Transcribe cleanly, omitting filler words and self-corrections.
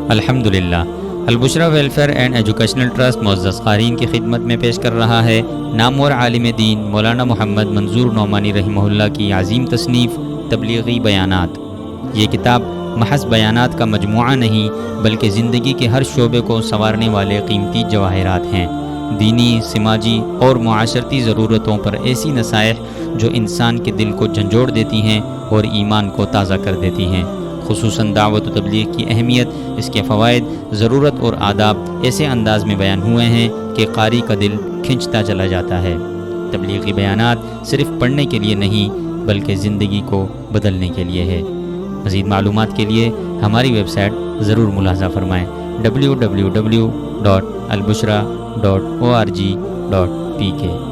الحمدللہ، البشرا welfare and educational trust معزز قارئین کی خدمت میں پیش کر رہا ہے نامور عالم دین مولانا محمد منظور نعمانی رحمہ اللہ کی عظیم تصنیف تبلیغی بیانات۔ یہ کتاب محض بیانات کا مجموعہ نہیں بلکہ زندگی کے ہر شعبے کو سنوارنے والے قیمتی جواہرات ہیں۔ دینی، سماجی اور معاشرتی ضرورتوں پر ایسی نصائح جو انسان کے دل کو جھنجھوڑ دیتی ہیں اور ایمان کو تازہ کر دیتی ہیں۔ خصوصاً دعوت و تبلیغ کی اہمیت، اس کے فوائد، ضرورت اور آداب ایسے انداز میں بیان ہوئے ہیں کہ قاری کا دل کھنچتا چلا جاتا ہے۔ تبلیغی بیانات صرف پڑھنے کے لیے نہیں بلکہ زندگی کو بدلنے کے لیے ہے۔ مزید معلومات کے لیے ہماری ویب سائٹ ضرور ملاحظہ فرمائیں www.albushra.org.pk